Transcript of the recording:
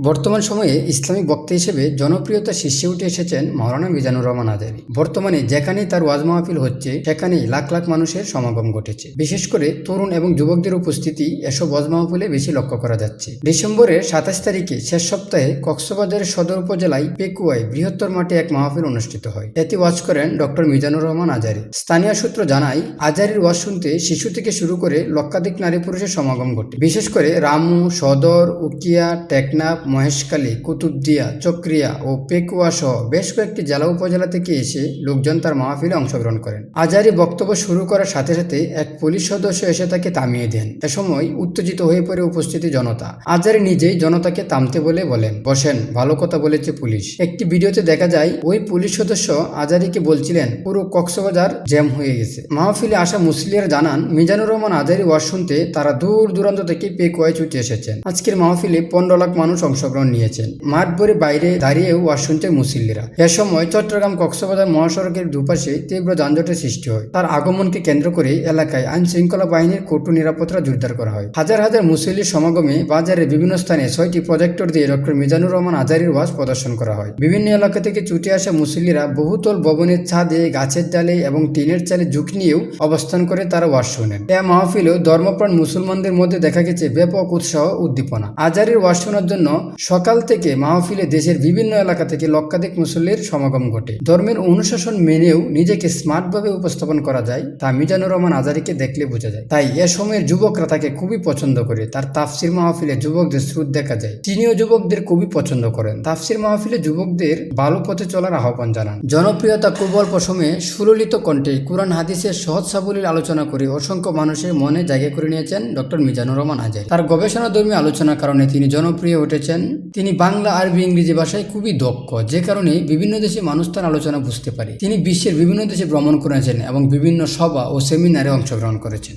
বর্তমান সময়ে ইসলামিক বক্তা হিসেবে জনপ্রিয়তার শীর্ষে উঠে এসেছেন মাওলানা মিজানুর রহমান আজারী। বর্তমানে যেখানেই তার ওয়াজ মাহফিল হচ্ছে সেখানেই লাখ লাখ মানুষের সমাগম ঘটেছে। বিশেষ করে তরুণ এবং যুবকদের উপস্থিতি এসব ওয়াজ মাহফিলে বেশি লক্ষ্য করা যাচ্ছে। ডিসেম্বরের 27 তারিখে শেষ সপ্তাহে কক্সবাজারের সদর উপজেলায় পেকুয়ায় বৃহত্তর মাঠে এক মাহফিল অনুষ্ঠিত হয়। এতে ওয়াজ করেন ডক্টর মিজানুর রহমান আজারী। স্থানীয় সূত্র জানায়, আজারীর ওয়াজ শুনতে শিশু থেকে শুরু করে লক্ষাধিক নারী পুরুষের সমাগম ঘটে। বিশেষ করে রামু, সদর, উকিয়া, টেকনাফ, মহেশখালী, কুতুবদিয়া, চক্রিয়া ও পেকুয়া সহ বেশ কয়েকটি জেলা উপজেলা থেকে এসে লোকজন তার মাহফিলে অংশগ্রহণ করেন। আজারী বক্তব্য শুরু করার সাথে সাথে এক পুলিশ সদস্য এসে তাকে থামিয়ে দেন। এ সময় উত্তেজিত হয়ে পড়ে উপস্থিতি জনতা। আজারী নিজেই জনতাকে থামতে বলেন, বসেন, ভালো কথা বলেছে পুলিশ। একটি ভিডিওতে দেখা যায় ওই পুলিশ সদস্য আজারীকে বলছিলেন পুরো কক্সবাজার জ্যাম হয়ে গেছে। মাহফিলে আসা মুসলিয়ারা জানান, মিজানুর রহমান আজারী ওয়াজ শুনতে তারা দূর দূরান্ত থেকে পেকুয়ায় ছুটে এসেছেন। আজকের মাহফিলে 15 লাখ মানুষ অংশগ্রহণ নিয়েছেন। মাঠ ভরে বাইরে দাঁড়িয়েও ওয়াজ শুনছেন মুসল্লিরা। এ সময় চট্টগ্রাম কক্সবাজার মহাসড়কের দুপাশে তীব্র যানজটের সৃষ্টি হয়। তার আগমনকে কেন্দ্র করে এলাকায় আইন শৃঙ্খলা বাহিনীর কঠোর নিরাপত্তা জোরদার করা হয়। হাজার হাজার মুসল্লির সমাগমে বাজারের বিভিন্ন স্থানে 6টি প্রজেক্টর দিয়ে ডক্টর মিজানুর রহমান আজারীর ওয়াজ প্রদর্শন করা হয়। বিভিন্ন এলাকা থেকে ছুটে আসা মুসল্লিরা বহুতল ভবনের ছাদে, গাছের ডালে এবং টিনের চালে ঝুঁকি নিয়েও অবস্থান করে তারা ওয়াজ শোনেন। এ মাহফিলেও ধর্মপ্রাণ মুসলমানদের মধ্যে দেখা গেছে ব্যাপক উৎসাহ উদ্দীপনা। আজারীর ওয়াজ শোনার জন্য সকাল থেকে মাহফিলে দেশের বিভিন্ন এলাকা থেকে লক্ষাধিক মুসল্লির সমাগম ঘটে। ধর্মের অনুশাসন মেনেও নিজেকে স্মার্টভাবে উপস্থাপন করা যায় তা মিজানুর রহমান আজারীকে দেখলে বোঝা যায়। তাই এ সময়ের যুবকরা তাকে খুবই পছন্দ করে। তার তাফসির মাহফিলে যুবকদের স্রোত দেখা যায়। তিনিও যুবকদের খুবই পছন্দ করেন। তাফসির মাহফিলে যুবকদের ভালো পথে চলার আহ্বান জানান। জনপ্রিয়তা খুব অল্প সময়ে সুললিত কণ্ঠে কুরআন হাদিসের সহজ সাবলীল আলোচনা করে অসংখ্য মানুষের মনে জায়গা করে নিয়েছেন ডক্টর মিজানুর রহমান আজারী। তার গবেষণাধর্মী আলোচনার কারণে তিনি জনপ্রিয় উঠেছেন। তিনি বাংলা, আরবি, ইংরেজি ভাষায় খুবই দক্ষ, যে কারণে বিভিন্ন দেশে মানুষ তার আলোচনা বুঝতে পারে। তিনি বিশ্বের বিভিন্ন দেশে ভ্রমণ করেছেন এবং বিভিন্ন সভা ও সেমিনারে অংশগ্রহণ করেছেন।